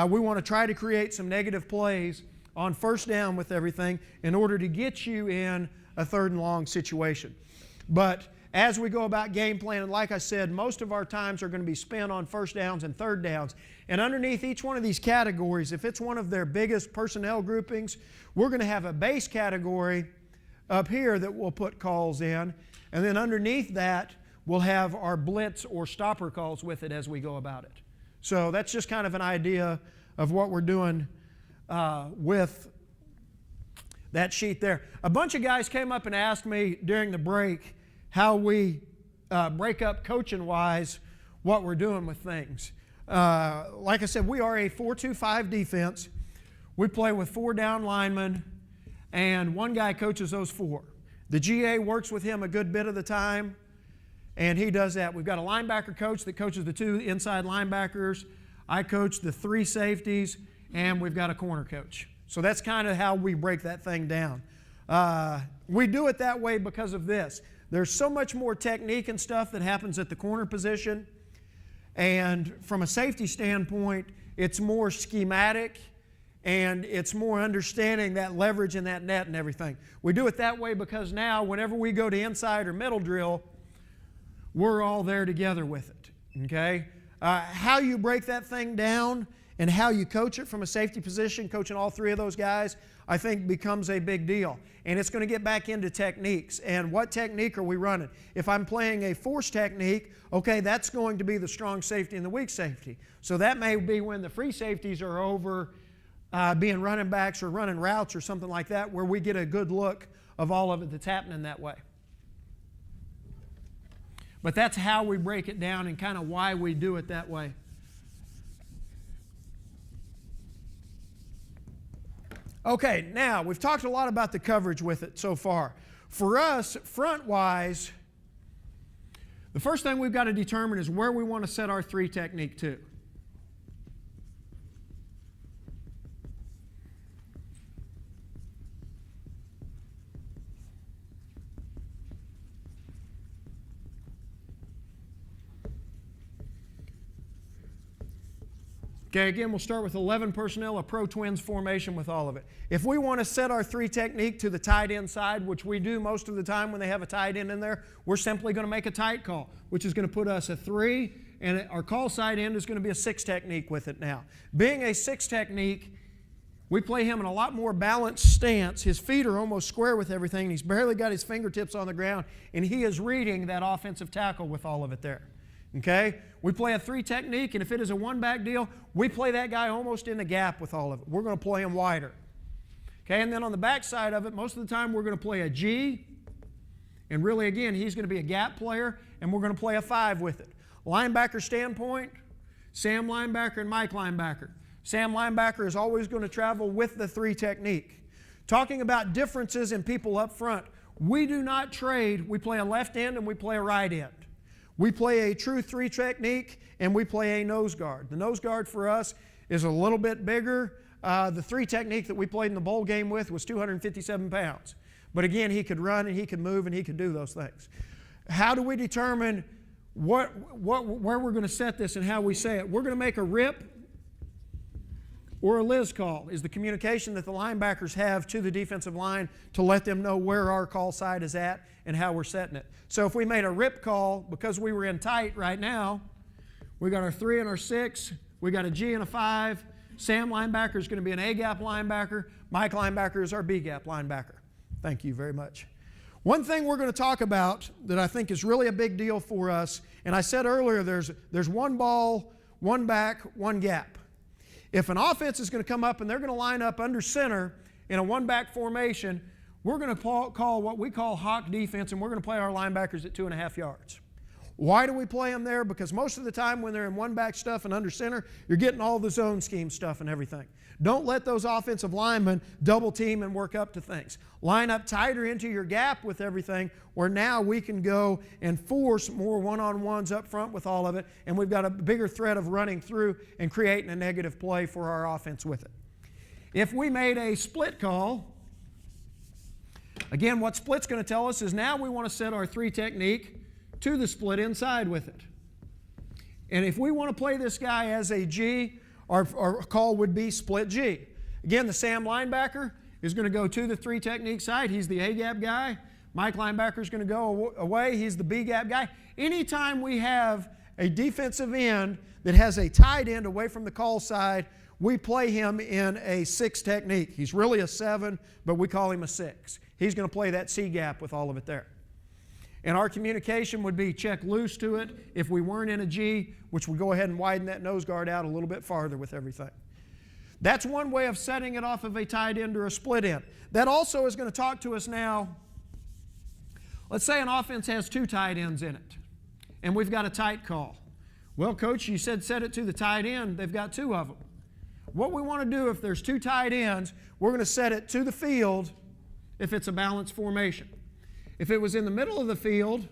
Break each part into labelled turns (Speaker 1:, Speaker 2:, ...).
Speaker 1: We want to try to create some negative plays on first down with everything in order to get you in a 3rd and long situation. But as we go about game planning, like I said, most of our times are going to be spent on first downs and 3rd downs. And underneath each one of these categories, if it's one of their biggest personnel groupings, we're going to have a base category up here that we'll put calls in. And then underneath that, we'll have our blitz or stopper calls with it as we go about it. So that's just kind of an idea of what we're doing with that sheet there. A bunch of guys came up and asked me during the break how we break up coaching-wise what we're doing with things. Like I said, we are a 4-2-5 defense. We play with 4 down linemen, and 1 guy coaches those 4. The GA works with him a good bit of the time, and he does that. We've got a linebacker coach that coaches the 2 inside linebackers. I coach the 3 safeties, and we've got a corner coach. So that's kind of how we break that thing down. We do it that way because of this. There's so much more technique and stuff that happens at the corner position, and from a safety standpoint, it's more schematic, and it's more understanding that leverage in that net and everything. We do it that way because now whenever we go to inside or middle drill, we're all there together with it, okay? How you break that thing down and how you coach it from a safety position, coaching all 3 of those guys, I think becomes a big deal. And it's going to get back into techniques. And what technique are we running? If I'm playing a force technique, okay, that's going to be the strong safety and the weak safety. So that may be when the free safeties are over being running backs or running routes or something like that, where we get a good look of all of it that's happening that way. But that's how we break it down and kind of why we do it that way. Okay, now we've talked a lot about the coverage with it so far. For us, front-wise, the first thing we've got to determine is where we want to set our 3 technique to. Okay, again, we'll start with 11 personnel, a pro twins formation with all of it. If we want to set our 3 technique to the tight end side, which we do most of the time when they have a tight end in there, we're simply going to make a tight call, which is going to put us a 3, and our call side end is going to be a 6 technique with it now. Being a 6 technique, we play him in a lot more balanced stance. His feet are almost square with everything. He's barely got his fingertips on the ground, and he is reading that offensive tackle with all of it there. Okay? We play a 3 technique, and if it is a 1-back deal, we play that guy almost in the gap with all of it. We're going to play him wider. Okay, and then on the back side of it, most of the time we're going to play a G, and really, again, he's going to be a gap player, and we're going to play a 5 with it. Linebacker standpoint, Sam linebacker and Mike linebacker. Sam linebacker is always going to travel with the 3 technique. Talking about differences in people up front, we do not trade. We play a left end and we play a right end. We play a true 3 technique, and we play a nose guard. The nose guard for us is a little bit bigger. The 3 technique that we played in the bowl game with was 257 pounds. But again, he could run and he could move and he could do those things. How do we determine where we're going to set this and how we say it? We're going to make a rip or a Liz call is the communication that the linebackers have to the defensive line to let them know where our call side is at and how we're setting it. So if we made a rip call, because we were in tight right now, we got our 3 and our 6, we got a G and a 5. Sam linebacker is going to be an A-gap linebacker. Mike linebacker is our B-gap linebacker. Thank you very much. One thing we're going to talk about that I think is really a big deal for us, and I said earlier there's 1 ball, 1 back, 1 gap. If an offense is going to come up and they're going to line up under center in a 1-back formation, we're going to call what we call hawk defense, and we're going to play our linebackers at 2.5 yards. Why do we play them there? Because most of the time when they're in 1-back stuff and under center, you're getting all the zone scheme stuff and everything. Don't let those offensive linemen double team and work up to things. Line up tighter into your gap with everything, where now we can go and force more one-on-ones up front with all of it, and we've got a bigger threat of running through and creating a negative play for our offense with it. If we made a split call, again, what split's going to tell us is now we want to set our 3 technique to the split inside with it. And if we want to play this guy as a G, our call would be split G. Again, the Sam linebacker is going to go to the three technique side. He's the A gap guy. Mike linebacker is going to go away. He's the B gap guy. Anytime we have a defensive end that has a tight end away from the call side, we play him in a 6 technique. He's really a 7, but we call him a 6. He's going to play that C gap with all of it there. And our communication would be check loose to it if we weren't in a G, which would go ahead and widen that nose guard out a little bit farther with everything. That's one way of setting it off of a tight end or a split end. That also is going to talk to us now. Let's say an offense has 2 tight ends in it, and we've got a tight call. Well, coach, you said set it to the tight end. They've got 2 of them. What we want to do if there's 2 tight ends, we're going to set it to the field if it's a balanced formation. If it was in the middle of the field,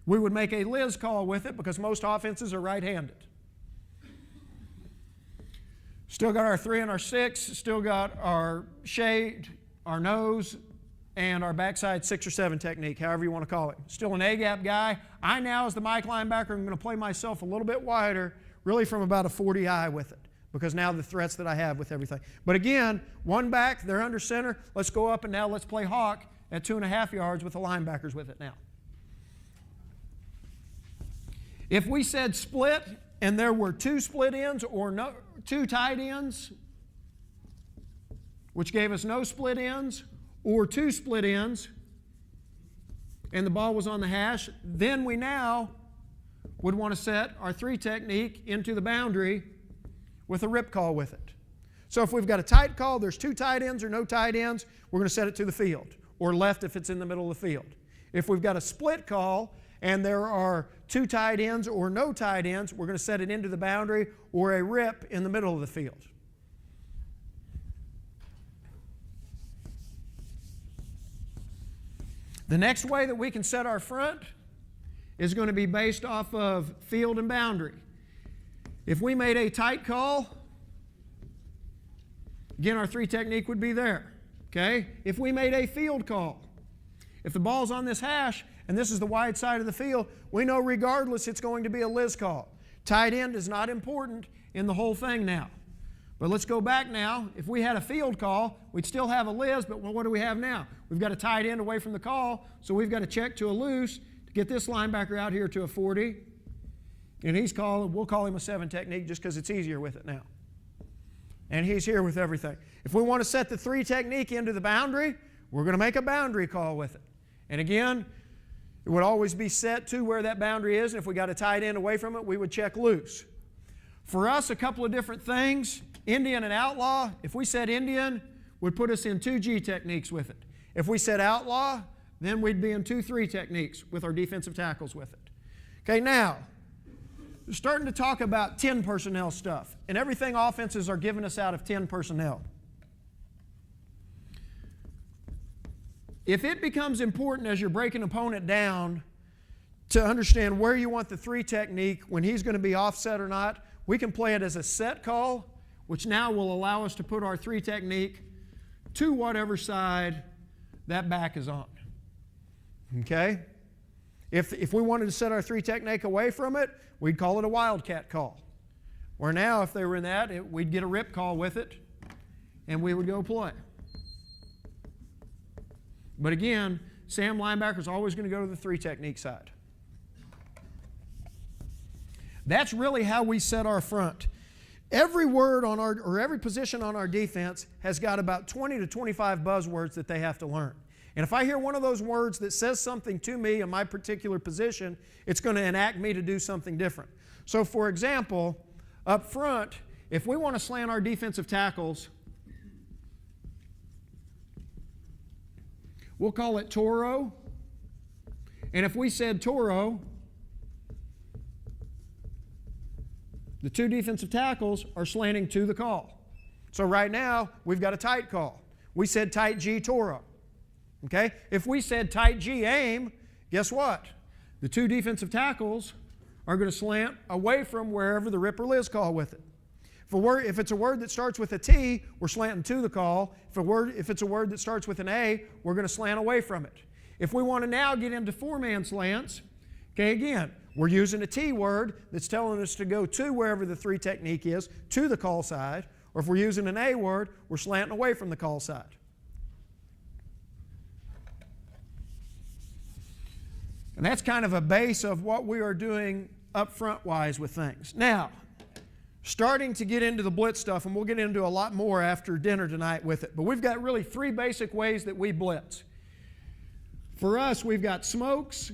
Speaker 1: we would make a Liz call with it because most offenses are right-handed. Still got our 3 and our 6, still got our shade, our nose, and our backside 6 or 7 technique, however you want to call it. Still an A-gap guy. I now, as the Mike linebacker, am going to play myself a little bit wider, really from about a 40-eye with it, because now the threats that I have with everything. But again, 1 back, they're under center. Let's go up and now let's play hawk at 2.5 yards with the linebackers with it now. If we said split and there were 2 split ends or 2 tight ends, which gave us no split ends, or 2 split ends, and the ball was on the hash, then we now would want to set our 3 technique into the boundary with a rip call with it. So if we've got a tight call, there's 2 tight ends or no tight ends, we're going to set it to the field, or left if it's in the middle of the field. If we've got a split call and there are 2 tight ends or no tight ends, we're going to set it into the boundary or a rip in the middle of the field. The next way that we can set our front is going to be based off of field and boundary. If we made a tight call, again, our 3 technique would be there. Okay? If we made a field call, if the ball's on this hash and this is the wide side of the field, we know regardless it's going to be a Liz call. Tight end is not important in the whole thing now. But let's go back now. If we had a field call, we'd still have a Liz, but what do we have now? We've got a tight end away from the call, so we've got to check to a loose to get this linebacker out here to a 40. And we'll call him a 7 technique just because it's easier with it now. And he's here with everything. If we want to set the 3 technique into the boundary, we're going to make a boundary call with it. And again, it would always be set to where that boundary is, and if we got a tight end away from it, we would check loose. For us, a couple of different things. Indian and outlaw, if we said Indian, would put us in 2 G techniques with it. If we said outlaw, then we'd be in 2-3 techniques with our defensive tackles with it. Okay, now, we're starting to talk about 10 personnel stuff, and everything offenses are giving us out of 10 personnel. If it becomes important as you're breaking an opponent down to understand where you want the 3 technique, when he's going to be offset or not, we can play it as a set call, which now will allow us to put our 3 technique to whatever side that back is on. Okay? If we wanted to set our 3 technique away from it, we'd call it a wildcat call. Where now, if they were in that, we'd get a rip call with it, and we would go play. But again, Sam linebacker is always going to go to the 3 technique side. That's really how we set our front. Every word on every position on our defense has got about 20 to 25 buzzwords that they have to learn. And if I hear one of those words that says something to me in my particular position, it's going to enact me to do something different. So for example, up front, if we want to slant our defensive tackles, we'll call it Toro. And if we said Toro, the 2 defensive tackles are slanting to the call. So right now, we've got a tight call. We said tight G Toro. Okay? If we said tight G aim, guess what? The 2 defensive tackles are going to slant away from wherever the rip or Liz call with it. If it's a word that starts with a T, we're slanting to the call. If it's a word that starts with an A, we're going to slant away from it. If we want to now get into 4-man slants, Okay, again, we're using a T word that's telling us to go to wherever the 3 technique is, to the call side, or if we're using an A word, we're slanting away from the call side. And that's kind of a base of what we are doing up front wise with things. Now, starting to get into the blitz stuff, and we'll get into a lot more after dinner tonight with it, but we've got really 3 basic ways that we blitz. For us, we've got smokes,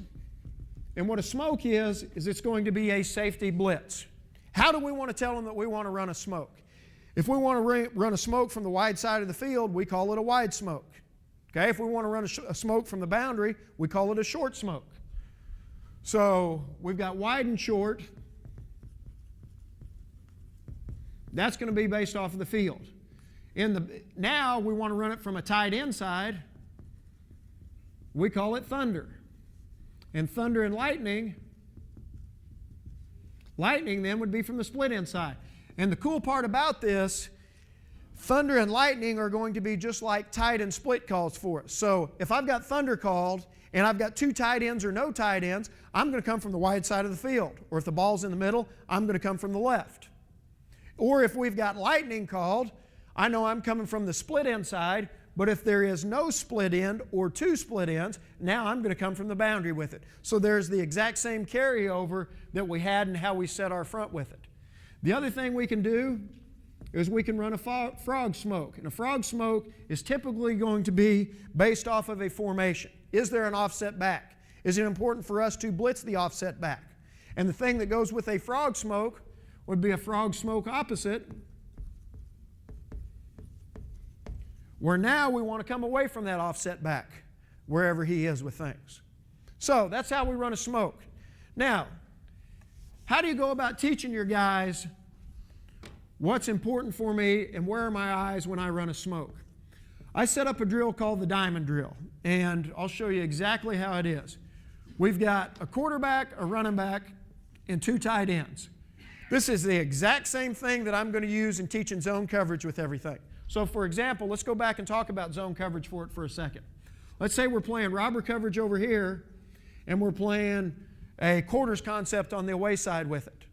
Speaker 1: and what a smoke is it's going to be a safety blitz. How do we want to tell them that we want to run a smoke? If we want to run a smoke from the wide side of the field, we call it a wide smoke. Okay, if we want to run a smoke from the boundary, we call it a short smoke. So we've got wide and short. That's going to be based off of the field. Now we want to run it from a tight end side. We call it thunder. And thunder and lightning then would be from the split end side. And the cool part about this, thunder and lightning are going to be just like tight and split calls for us. So if I've got thunder called and I've got 2 tight ends or no tight ends, I'm going to come from the wide side of the field. Or if the ball's in the middle, I'm going to come from the left. Or if we've got lightning called, I know I'm coming from the split end side, but if there is no split end or 2 split ends, now I'm going to come from the boundary with it. So there's the exact same carryover that we had in how we set our front with it. The other thing we can do is we can run a frog smoke. And a frog smoke is typically going to be based off of a formation. Is there an offset back? Is it important for us to blitz the offset back? And the thing that goes with a frog smoke would be a frog smoke opposite, where now we want to come away from that offset back wherever he is with things. So that's how we run a smoke. Now, how do you go about teaching your guys what's important for me and where are my eyes when I run a smoke? I set up a drill called the diamond drill, and I'll show you exactly how it is. We've got a quarterback, a running back, and 2 tight ends. This is the exact same thing that I'm going to use in teaching zone coverage with everything. So for example, let's go back and talk about zone coverage for it for a second. Let's say we're playing robber coverage over here, and we're playing a quarters concept on the away side with it.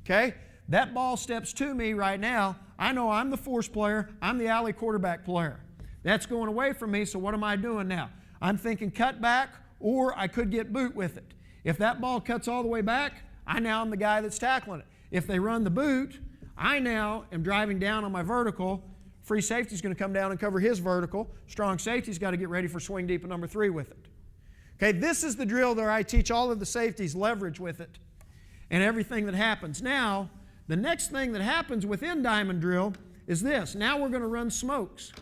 Speaker 1: Okay? That ball steps to me right now. I know I'm the force player. I'm the alley quarterback player. That's going away from me, so what am I doing now? I'm thinking cut back, or I could get boot with it. If that ball cuts all the way back, I now am the guy that's tackling it. If they run the boot, I now am driving down on my vertical. Free safety's going to come down and cover his vertical. Strong safety's got to get ready for swing deep at number 3 with it. Okay, this is the drill that I teach all of the safeties leverage with it and everything that happens. Now, the next thing that happens within diamond drill is this. Now we're going to run smokes.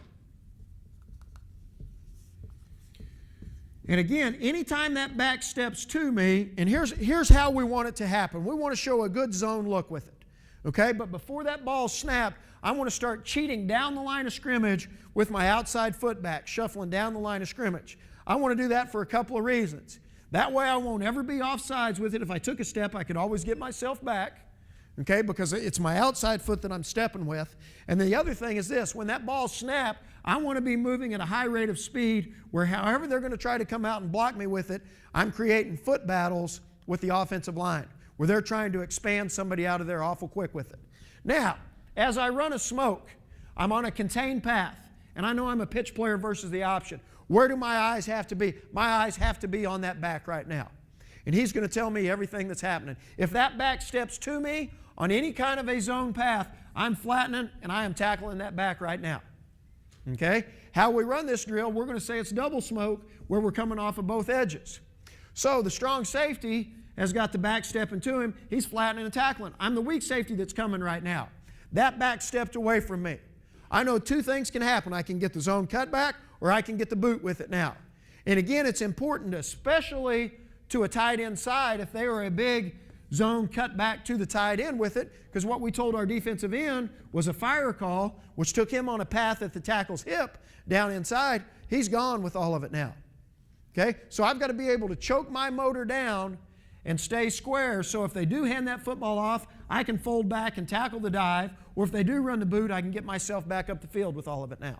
Speaker 1: And again, anytime that back steps to me, and here's how we want it to happen. We want to show a good zone look with it. Okay, but before that ball's snapped, I want to start cheating down the line of scrimmage with my outside foot back, shuffling down the line of scrimmage. I want to do that for a couple of reasons. That way I won't ever be offsides with it. If I took a step, I could always get myself back, okay, because it's my outside foot that I'm stepping with. And the other thing is this, when that ball's snapped, I want to be moving at a high rate of speed where however they're going to try to come out and block me with it, I'm creating foot battles with the offensive line, where they're trying to expand somebody out of there awful quick with it. Now, as I run a smoke, I'm on a contained path, and I know I'm a pitch player versus the option. Where do my eyes have to be? My eyes have to be on that back right now. And he's going to tell me everything that's happening. If that back steps to me on any kind of a zone path, I'm flattening and I am tackling that back right now. Okay? How we run this drill, we're going to say it's double smoke where we're coming off of both edges. So the strong safety has got the back stepping to him. He's flattening and tackling. I'm the weak safety that's coming right now. That back stepped away from me. I know 2 things can happen. I can get the zone cut back or I can get the boot with it now. And again, it's important, especially to a tight end side, if they are a big zone cut back to the tight end with it, because what we told our defensive end was a fire call, which took him on a path at the tackle's hip down inside. He's gone with all of it now. Okay? So I've got to be able to choke my motor down and stay square, so if they do hand that football off, I can fold back and tackle the dive, or if they do run the boot, I can get myself back up the field with all of it now.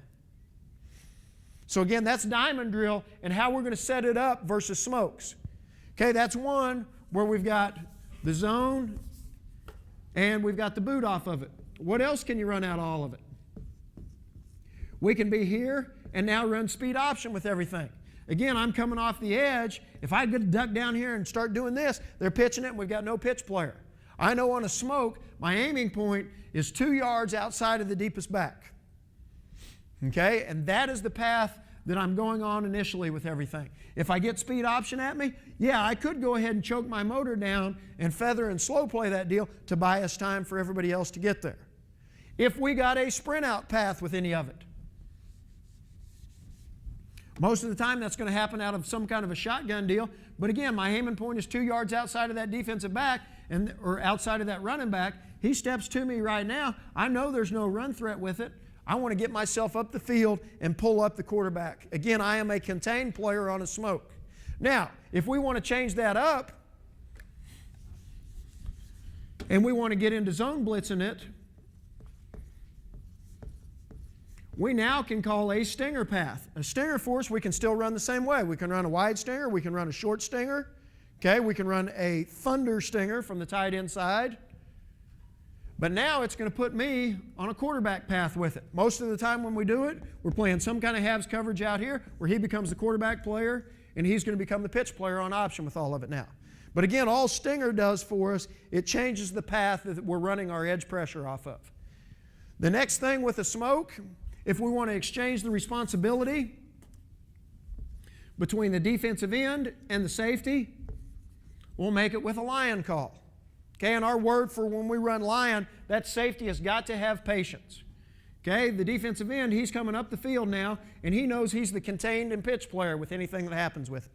Speaker 1: So again, that's diamond drill and how we're going to set it up versus smokes. Okay, that's one where we've got the zone and we've got the boot off of it. What else can you run out of all of it? We can be here and now run speed option with everything. Again, I'm coming off the edge. If I get duck down here and start doing this, they're pitching it and we've got no pitch player. I know on a smoke, my aiming point is 2 yards outside of the deepest back. Okay? And that is the path that I'm going on initially with everything. If I get speed option at me, yeah, I could go ahead and choke my motor down and feather and slow play that deal to buy us time for everybody else to get there. If we got a sprint out path with any of it, most of the time that's going to happen out of some kind of a shotgun deal. But again, my aiming point is 2 yards outside of that defensive back or outside of that running back. He steps to me right now. I know there's no run threat with it. I want to get myself up the field and pull up the quarterback. Again, I am a contained player on a smoke. Now, if we want to change that up and we want to get into zone blitzing it, we now can call a stinger path. A stinger force we can still run the same way. We can run a wide stinger, we can run a short stinger, okay? We can run a thunder stinger from the tight end side. But now it's going to put me on a quarterback path with it. Most of the time when we do it, we're playing some kind of halves coverage out here where he becomes the quarterback player and he's going to become the pitch player on option with all of it now. But again, all stinger does for us, it changes the path that we're running our edge pressure off of. The next thing with the smoke, if we want to exchange the responsibility between the defensive end and the safety, we'll make it with a lion call. Okay, and our word for when we run lion, that safety has got to have patience. Okay, the defensive end, he's coming up the field now, and he knows he's the contained and pitch player with anything that happens with it.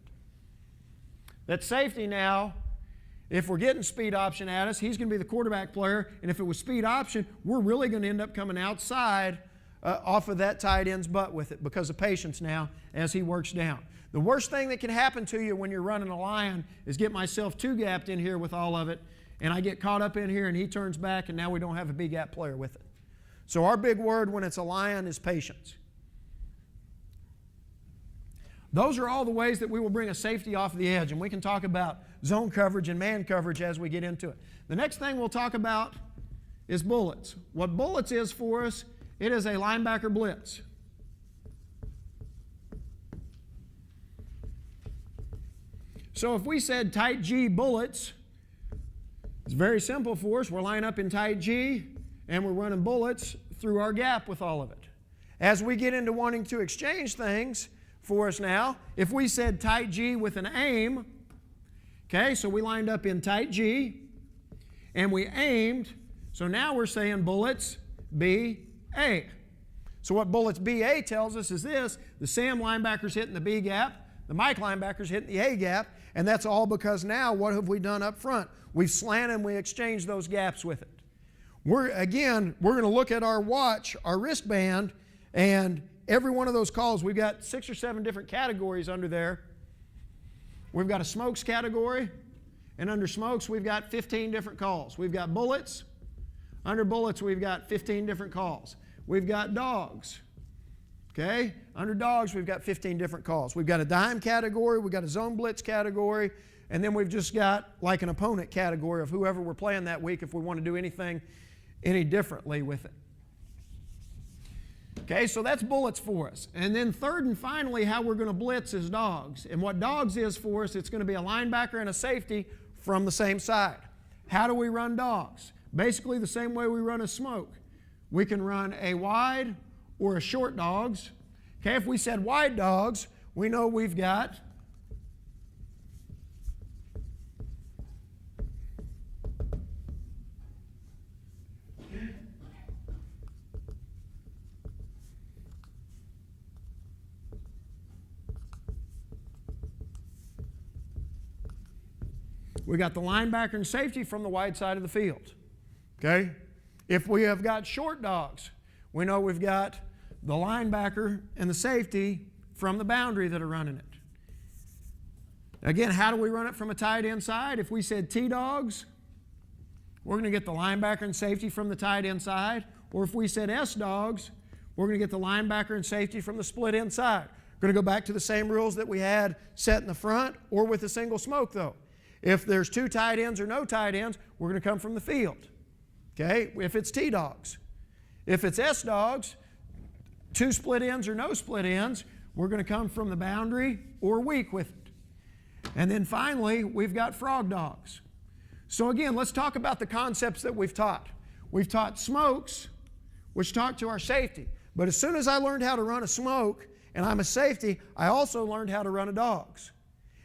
Speaker 1: That safety now, if we're getting speed option at us, he's going to be the quarterback player, and if it was speed option, we're really going to end up coming outside off of that tight end's butt with it because of patience now as he works down. The worst thing that can happen to you when you're running a lion is get myself two-gapped in here with all of it, and I get caught up in here and he turns back and now we don't have a big gap player with it. So our big word when it's a lion is patience. Those are all the ways that we will bring a safety off the edge, and we can talk about zone coverage and man coverage as we get into it. The next thing we'll talk about is bullets. What bullets is for us, it is a linebacker blitz. So if we said tight G bullets, it's very simple for us. We're lining up in tight G and we're running bullets through our gap with all of it. As we get into wanting to exchange things for us now, if we said tight G with an aim, okay, so we lined up in tight G and we aimed, so now we're saying bullets B-A. So what bullets B-A tells us is this: the Sam linebacker's hitting the B gap, the Mike linebacker's hitting the A gap, and that's all because now what have we done up front? We've slanted and we exchanged those gaps with it. We're going to look at our watch, our wristband, and every one of those calls, we've got 6 or 7 different categories under there. We've got a smokes category, and under smokes, we've got 15 different calls. We've got bullets. Under bullets, we've got 15 different calls. We've got dogs. Okay? Under dogs, we've got 15 different calls. We've got a dime category, we've got a zone blitz category, and then we've just got like an opponent category of whoever we're playing that week if we want to do anything any differently with it. Okay, so that's bullets for us. And then third and finally, how we're going to blitz is dogs. And what dogs is for us, it's going to be a linebacker and a safety from the same side. How do we run dogs? Basically the same way we run a smoke. We can run a wide or a short dogs. Okay, if we said wide dogs, we know we've got the linebacker and safety from the wide side of the field. Okay? If we have got short dogs, we know we've got the linebacker and the safety from the boundary that are running it. Again, how do we run it from a tight end side? If we said T-dogs, we're going to get the linebacker and safety from the tight end side. Or if we said S-dogs, we're going to get the linebacker and safety from the split end side. We're going to go back to the same rules that we had set in the front or with a single smoke though. If there's 2 tight ends or no tight ends, we're going to come from the field. Okay? If it's T-dogs. If it's S-dogs, 2 split ends or no split ends, we're going to come from the boundary or weak with it. And then finally, we've got frog dogs. So again, let's talk about the concepts that we've taught. We've taught smokes, which talk to our safety. But as soon as I learned how to run a smoke, and I'm a safety, I also learned how to run a dogs.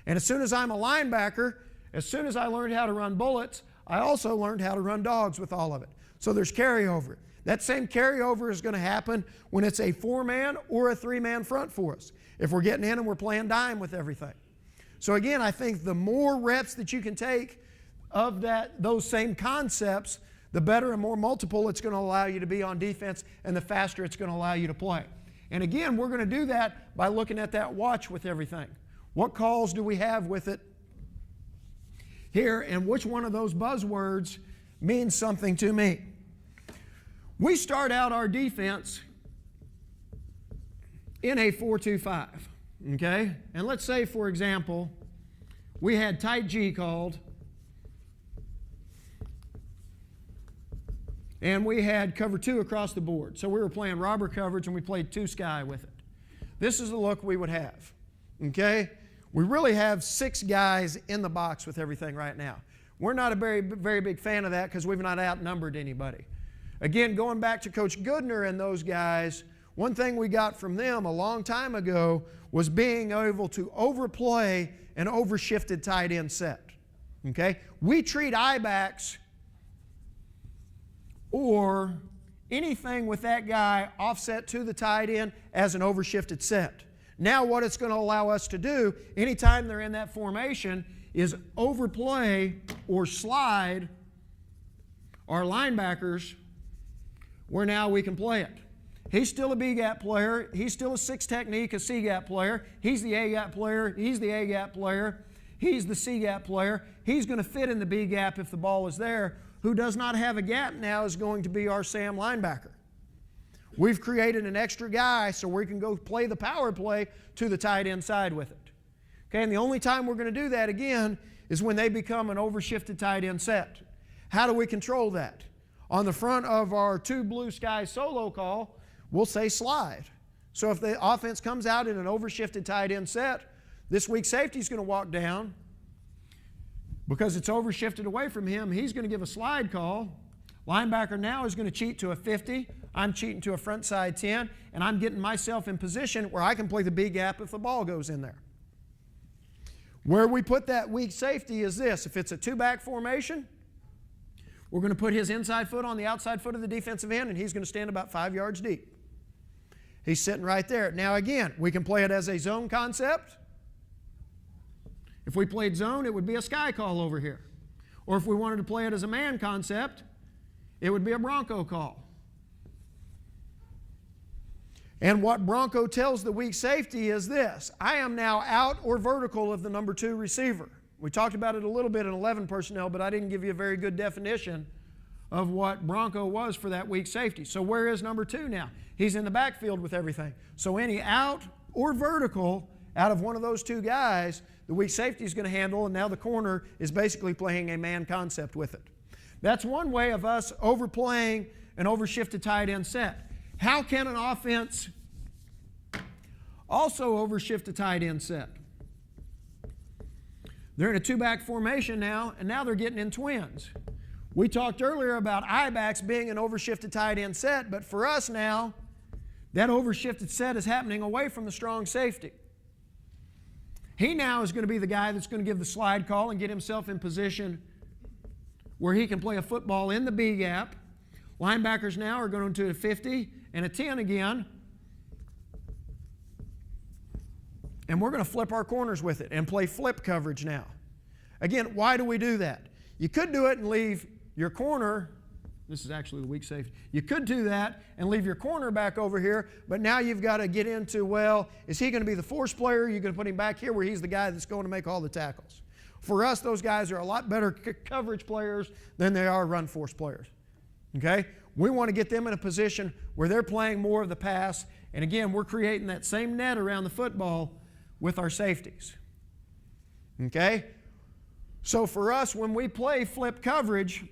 Speaker 1: And as soon as I'm a linebacker, as soon as I learned how to run bullets, I also learned how to run dogs with all of it. So there's carryover. That same carryover is going to happen when it's a 4-man or a 3-man front for us, if we're getting in and we're playing dime with everything. So again, I think the more reps that you can take of those same concepts, the better and more multiple it's going to allow you to be on defense, and the faster it's going to allow you to play. And again, we're going to do that by looking at that watch with everything. What calls do we have with it here, and which one of those buzzwords means something to me? We start out our defense in a 4-2-5, okay? And let's say, for example, we had tight G called, and we had cover 2 across the board. So we were playing robber coverage, and we played 2 sky with it. This is the look we would have, okay? We really have 6 guys in the box with everything right now. We're not a very, very big fan of that because we've not outnumbered anybody. Again, going back to Coach Goodner and those guys, one thing we got from them a long time ago was being able to overplay an overshifted tight end set, okay? We treat I-backs or anything with that guy offset to the tight end as an overshifted set. Now what it's going to allow us to do anytime they're in that formation is overplay or slide our linebackers where now we can play it. He's still a B-gap player. He's still a 6 technique, a C-gap player. He's the A-gap player. He's the A-gap player. He's the C-gap player. He's going to fit in the B-gap if the ball is there. Who does not have a gap now is going to be our Sam linebacker. We've created an extra guy so we can go play the power play to the tight end side with it. Okay, and the only time we're going to do that again is when they become an overshifted tight end set. How do we control that? On the front of our 2 blue sky solo call, we'll say slide. So if the offense comes out in an overshifted tight end set, this weak safety is going to walk down. Because it's overshifted away from him, he's going to give a slide call. Linebacker now is going to cheat to a 50. I'm cheating to a front side 10, and I'm getting myself in position where I can play the B gap if the ball goes in there. Where we put that weak safety is this. If it's a 2-back formation, we're going to put his inside foot on the outside foot of the defensive end, and he's going to stand about 5 yards deep. He's sitting right there. Now again, we can play it as a zone concept. If we played zone, it would be a sky call over here. Or if we wanted to play it as a man concept, it would be a Bronco call. And what Bronco tells the weak safety is this: I am now out or vertical of the number 2 receiver. We talked about it a little bit in 11 personnel, but I didn't give you a very good definition of what Bronco was for that weak safety. So where is number 2 now? He's in the backfield with everything. So any out or vertical out of one of those 2 guys, the weak safety is going to handle, and now the corner is basically playing a man concept with it. That's one way of us overplaying an overshifted tight end set. How can an offense also overshift a tight end set? They're in a 2-back formation now, and now they're getting in twins. We talked earlier about I-backs being an overshifted tight end set, but for us now, that overshifted set is happening away from the strong safety. He now is going to be the guy that's going to give the slide call and get himself in position where he can play a football in the B gap. Linebackers now are going to a 50 and a 10 again. And we're going to flip our corners with it and play flip coverage now. Again, why do we do that? You could do it and leave your corner. This is actually the weak safety. You could do that and leave your corner back over here, but now you've got to get into, well, is he going to be the force player? You're going to put him back here where he's the guy that's going to make all the tackles. For us, those guys are a lot better coverage players than they are run force players. Okay? We want to get them in a position where they're playing more of the pass, and again, we're creating that same net around the football with our safeties. Okay? So for us, when we play flip coverage,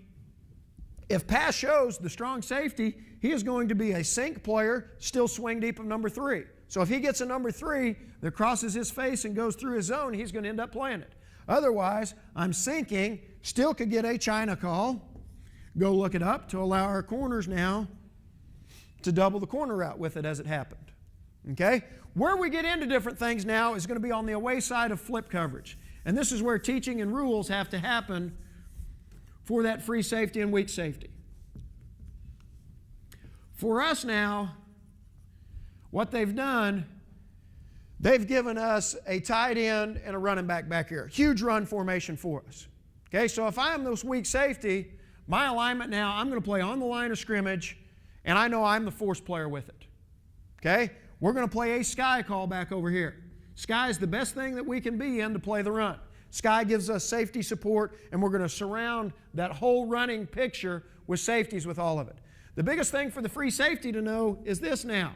Speaker 1: if pass shows the strong safety, he is going to be a sink player, still swing deep of number 3. So if he gets a number 3 that crosses his face and goes through his zone, he's going to end up playing it. Otherwise, I'm sinking, still could get a China call. Go look it up to allow our corners now to double the corner route with it as it happened. Okay? Where we get into different things now is going to be on the away side of flip coverage. And this is where teaching and rules have to happen for that free safety and weak safety. For us now, what they've done, they've given us a tight end and a running back here. Huge run formation for us. Okay, so if I am this weak safety, my alignment now, I'm going to play on the line of scrimmage, and I know I'm the force player with it. Okay, we're going to play a sky call back over here. Sky is the best thing that we can be in to play the run. Sky gives us safety support, and we're going to surround that whole running picture with safeties with all of it. The biggest thing for the free safety to know is this now.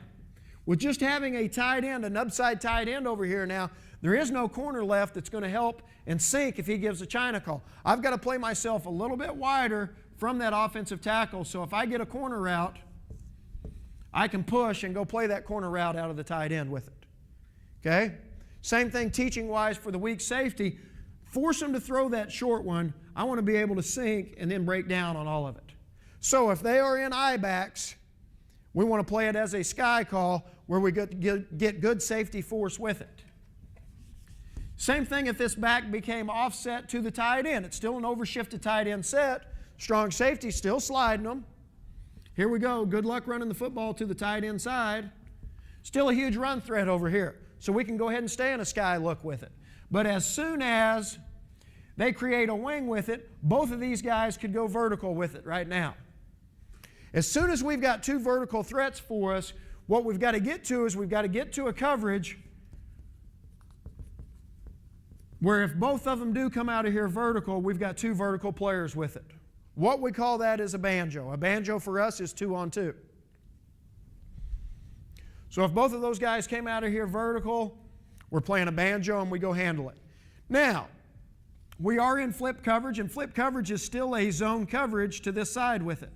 Speaker 1: With just having a tight end, an upside tight end over here now, there is no corner left that's going to help and sink if he gives a China call. I've got to play myself a little bit wider from that offensive tackle, so if I get a corner route, I can push and go play that corner route out of the tight end with it. Okay? Same thing teaching-wise for the weak safety. Force them to throw that short one. I want to be able to sink and then break down on all of it. So if they are in I-backs, we want to play it as a sky call where we get good safety force with it. Same thing if this back became offset to the tight end. It's still an overshifted tight end set. Strong safety still sliding them. Here we go. Good luck running the football to the tight end side. Still a huge run threat over here. So we can go ahead and stay in a sky look with it. But as soon as they create a wing with it, both of these guys could go vertical with it right now. As soon as we've got 2 vertical threats for us, what we've got to get to is we've got to get to a coverage where if both of them do come out of here vertical, we've got 2 vertical players with it. What we call that is a banjo. A banjo for us is 2-on-2. So if both of those guys came out of here vertical, we're playing a banjo and we go handle it. Now, we are in flip coverage, and flip coverage is still a zone coverage to this side with it.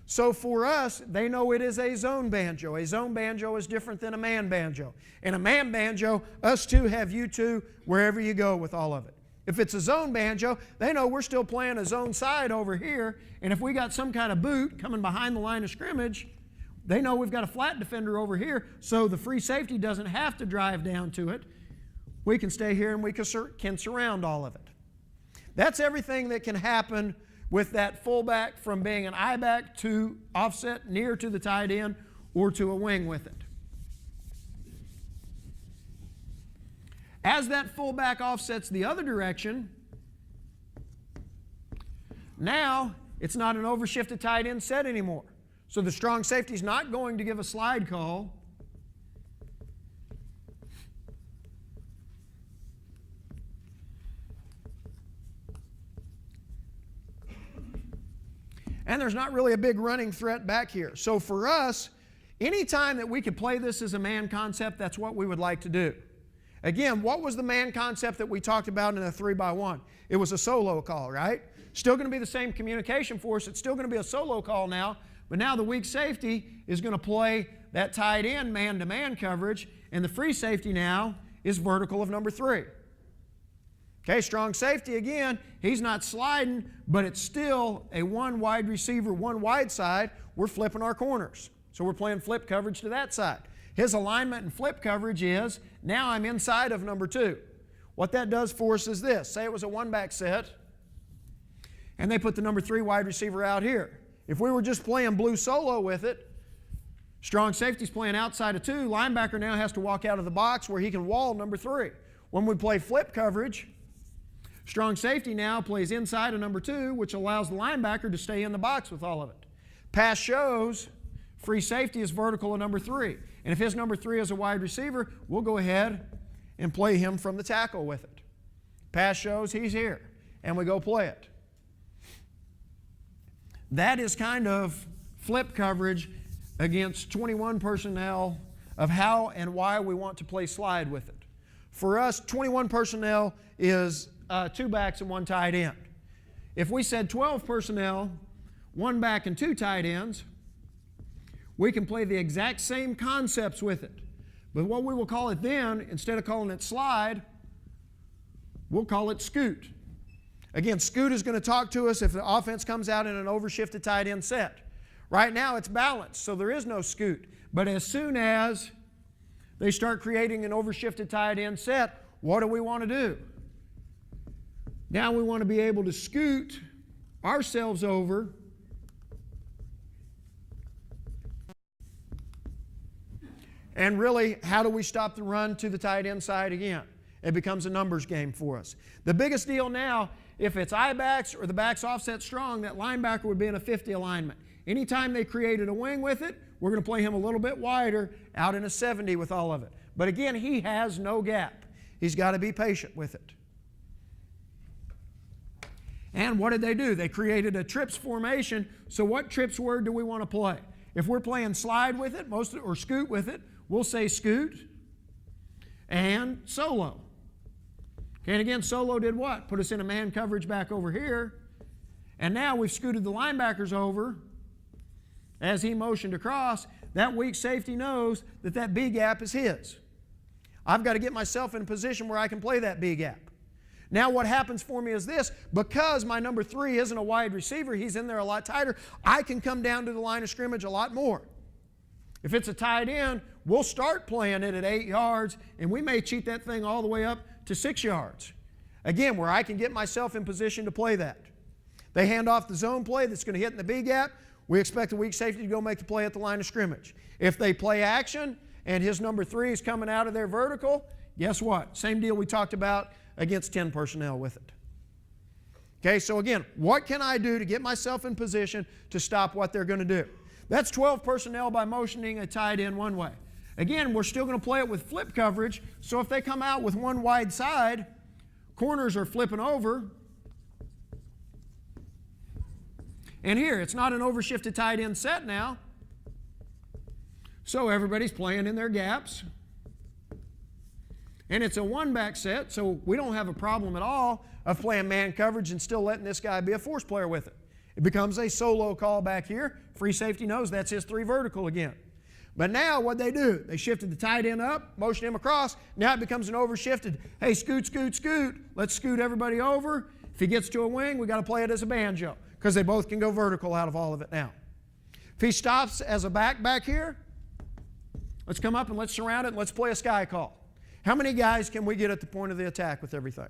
Speaker 1: So for us, they know it is a zone banjo. A zone banjo is different than a man banjo. In a man banjo, us two have you two wherever you go with all of it. If it's a zone banjo, they know we're still playing a zone side over here, and if we got some kind of boot coming behind the line of scrimmage, they know we've got a flat defender over here, so the free safety doesn't have to drive down to it. We can stay here and we can surround all of it. That's everything that can happen with that fullback from being an I-back to offset near to the tight end or to a wing with it. As that fullback offsets the other direction, now it's not an overshifted tight end set anymore. So the strong safety is not going to give a slide call. And there's not really a big running threat back here. So for us, anytime that we could play this as a man concept, that's what we would like to do. Again, what was the man concept that we talked about in a 3x1? It was a solo call, right? Still going to be the same communication force. It's still going to be a solo call now, but now the weak safety is going to play that tight end man-to-man coverage, and the free safety now is vertical of number 3. Okay, strong safety again, he's not sliding, but it's still a 1 wide receiver, 1 wide side. We're flipping our corners. So we're playing flip coverage to that side. His alignment and flip coverage is, now I'm inside of number 2. What that does for us is this. Say it was a 1-back set, and they put the number 3 wide receiver out here. If we were just playing blue solo with it, strong safety's playing outside of 2. Linebacker now has to walk out of the box where he can wall number 3. When we play flip coverage, strong safety now plays inside of number 2, which allows the linebacker to stay in the box with all of it. Pass shows, free safety is vertical of number 3. And if his number 3 is a wide receiver, we'll go ahead and play him from the tackle with it. Pass shows, he's here, and we go play it. That is kind of flip coverage against 21 personnel of how and why we want to play slide with it. For us, 21 personnel is two backs and one tight end. If we said 12 personnel, one back and two tight ends, we can play the exact same concepts with it. But what we will call it then, instead of calling it slide, we'll call it scoot. Again, scoot is going to talk to us if the offense comes out in an overshifted tight end set. Right now it's balanced, so there is no scoot. But as soon as they start creating an overshifted tight end set, what do we want to do? Now we want to be able to scoot ourselves over and really, how do we stop the run to the tight end side again? It becomes a numbers game for us. The biggest deal now, if it's I-backs or the backs offset strong, that linebacker would be in a 50 alignment. Anytime they created a wing with it, we're going to play him a little bit wider, out in a 70 with all of it. But again, he has no gap. He's got to be patient with it. And what did they do? They created a trips formation. So what trips word do we want to play? If we're playing slide with it, or scoot with it, we'll say scoot and solo. Okay, and again, solo did what? Put us in a man coverage back over here. And now we've scooted the linebackers over as he motioned across. That weak safety knows that that B gap is his. I've got to get myself in a position where I can play that B gap. Now what happens for me is this, because my number 3 isn't a wide receiver, he's in there a lot tighter, I can come down to the line of scrimmage a lot more. If it's a tight end, we'll start playing it at 8 yards, and we may cheat that thing all the way up to 6 yards. Again, where I can get myself in position to play that. They hand off the zone play that's going to hit in the B gap, we expect the weak safety to go make the play at the line of scrimmage. If they play action and his number 3 is coming out of their vertical, guess what? Same deal we talked about against 10 personnel with it. Okay, so again, what can I do to get myself in position to stop what they're going to do? That's 12 personnel by motioning a tight end one way. Again, we're still going to play it with flip coverage, so if they come out with one wide side, corners are flipping over. And here, it's not an overshifted tight end set now. So everybody's playing in their gaps. And it's a one-back set, so we don't have a problem at all of playing man coverage and still letting this guy be a force player with it. It becomes a solo call back here. Free safety knows that's his 3 vertical again. But now what they do, they shifted the tight end up, motioned him across. Now it becomes an overshifted, hey, scoot, scoot, scoot. Let's scoot everybody over. If he gets to a wing, we got to play it as a banjo because they both can go vertical out of all of it now. If he stops as a back here, let's come up and let's surround it and let's play a sky call. How many guys can we get at the point of the attack with everything?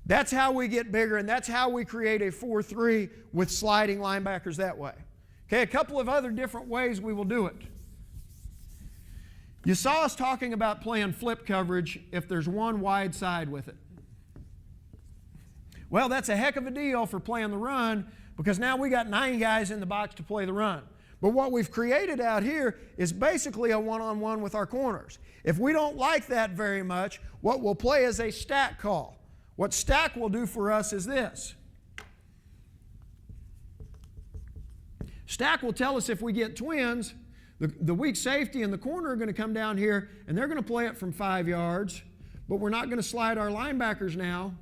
Speaker 1: That's how we get bigger, and that's how we create a 4-3 with sliding linebackers that way. Okay, a couple of other different ways we will do it. You saw us talking about playing flip coverage if there's one wide side with it. Well, that's a heck of a deal for playing the run because now we got 9 guys in the box to play the run. But what we've created out here is basically a one-on-one with our corners. If we don't like that very much, what we'll play is a stack call. What stack will do for us is this. Stack will tell us if we get twins, the weak safety and the corner are going to come down here and they're going to play it from 5 yards, but we're not going to slide our linebackers now.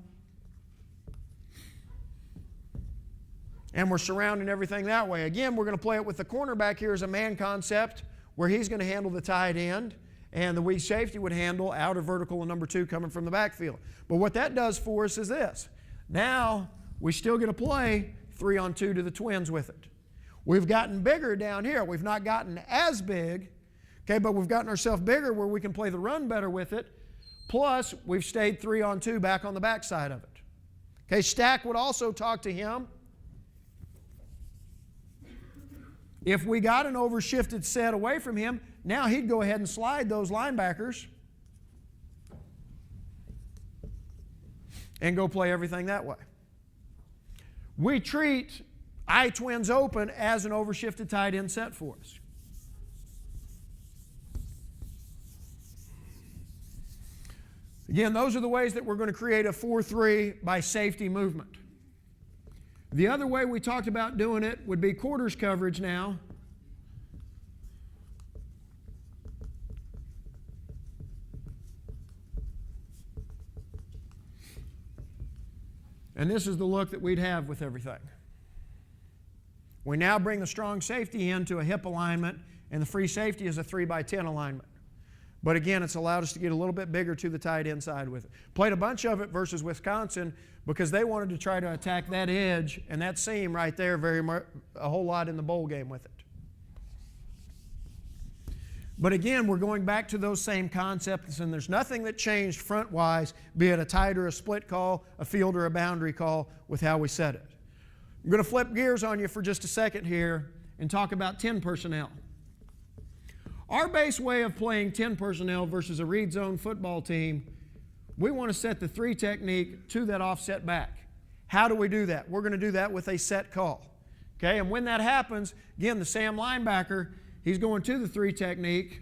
Speaker 1: And we're surrounding everything that way. Again, we're going to play it with the cornerback here as a man concept where he's going to handle the tight end and the weak safety would handle outer vertical and number 2 coming from the backfield. But what that does for us is this. Now we still get to play 3-on-2 to the twins with it. We've gotten bigger down here. We've not gotten as big, okay, but we've gotten ourselves bigger where we can play the run better with it. Plus, we've stayed 3-on-2 back on the backside of it. Okay, stack would also talk to him. If we got an overshifted set away from him, now he'd go ahead and slide those linebackers and go play everything that way. We treat I-twins open as an overshifted tight end set for us. Again, those are the ways that we're going to create a 4-3 by safety movement. The other way we talked about doing it would be quarters coverage now. And this is the look that we'd have with everything. We now bring the strong safety into a hip alignment, and the free safety is a 3x10 alignment. But again, it's allowed us to get a little bit bigger to the tight end side with it. Played a bunch of it versus Wisconsin because they wanted to try to attack that edge and that seam right there a whole lot in the bowl game with it. But again, we're going back to those same concepts, and there's nothing that changed front-wise, be it a tight or a split call, a field or a boundary call, with how we set it. I'm going to flip gears on you for just a second here and talk about 10 personnel. Our base way of playing 10 personnel versus a read zone football team, we want to set the 3 technique to that offset back. How do we do that? We're going to do that with a set call. Okay, and when that happens, again, the Sam linebacker, he's going to the 3 technique.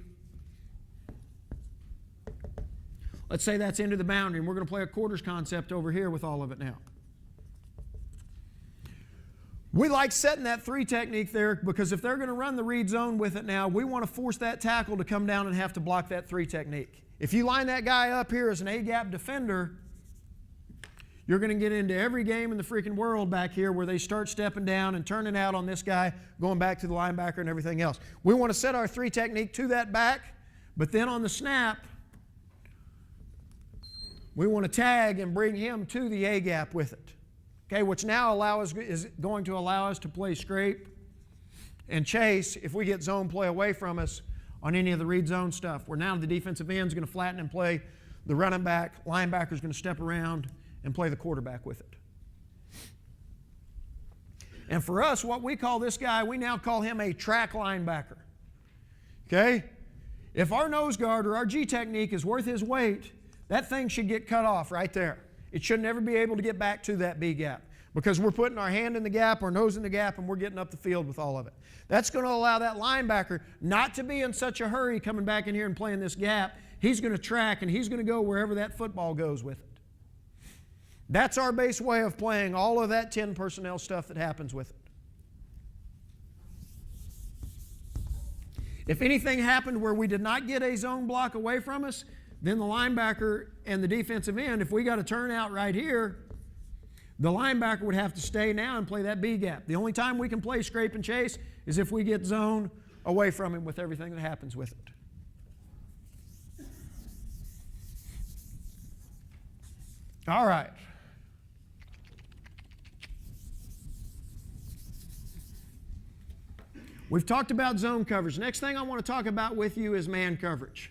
Speaker 1: Let's say that's into the boundary, and we're going to play a quarters concept over here with all of it now. We like setting that 3 technique there because if they're going to run the read zone with it now, we want to force that tackle to come down and have to block that 3 technique. If you line that guy up here as an A-gap defender, you're going to get into every game in the freaking world back here where they start stepping down and turning out on this guy, going back to the linebacker and everything else. We want to set our 3 technique to that back, but then on the snap, we want to tag and bring him to the A-gap with it. Okay, which now is going to allow us to play scrape and chase if we get zone play away from us on any of the read zone stuff, where now the defensive end is going to flatten and play the running back, linebacker is going to step around and play the quarterback with it. And for us, what we call this guy, we now call him a track linebacker. Okay? If our nose guard or our G technique is worth his weight, that thing should get cut off right there. It should never be able to get back to that B gap because we're putting our hand in the gap, our nose in the gap, and we're getting up the field with all of it. That's going to allow that linebacker not to be in such a hurry coming back in here and playing this gap. He's going to track, and he's going to go wherever that football goes with it. That's our base way of playing all of that 10 personnel stuff that happens with it. If anything happened where we did not get a zone block away from us, then the linebacker and the defensive end, if we got a turnout right here, the linebacker would have to stay now and play that B gap. The only time we can play scrape and chase is if we get zone away from him with everything that happens with it. All right. We've talked about zone coverage. Next thing I want to talk about with you is man coverage.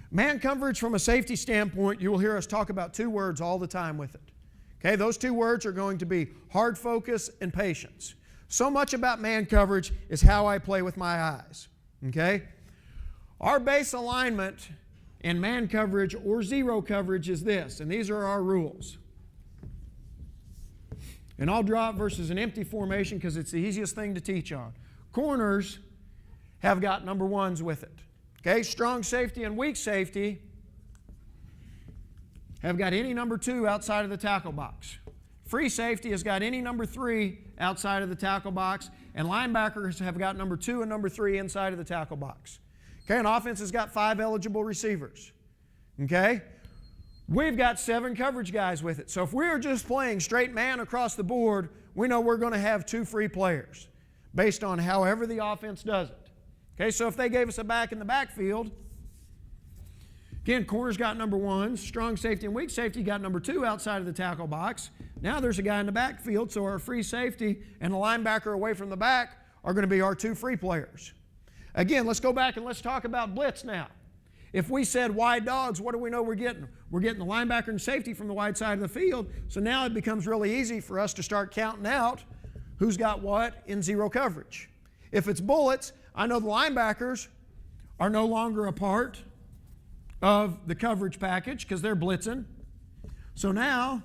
Speaker 1: Man coverage from a safety standpoint, you will hear us talk about 2 words all the time with it. Okay, those 2 words are going to be hard focus and patience. So much about man coverage is how I play with my eyes. Okay? Our base alignment in man coverage or zero coverage is this, and these are our rules. And I'll draw it versus an empty formation because it's the easiest thing to teach on. Corners have got number 1s with it. Okay, strong safety and weak safety have got any number 2 outside of the tackle box. Free safety has got any number 3 outside of the tackle box, and linebackers have got number 2 and number 3 inside of the tackle box. Okay, and offense has got 5 eligible receivers. Okay, we've got 7 coverage guys with it. So if we're just playing straight man across the board, we know we're going to have 2 free players based on however the offense does it. Okay, so if they gave us a back in the backfield, again, corners got number 1, strong safety and weak safety got number 2 outside of the tackle box. Now there's a guy in the backfield, so our free safety and the linebacker away from the back are going to be our 2 free players. Again, let's go back and let's talk about blitz now. If we said wide dogs, what do we know we're getting? We're getting the linebacker and safety from the wide side of the field, so now it becomes really easy for us to start counting out who's got what in zero coverage. If it's bullets, I know the linebackers are no longer a part of the coverage package because they're blitzing. So now,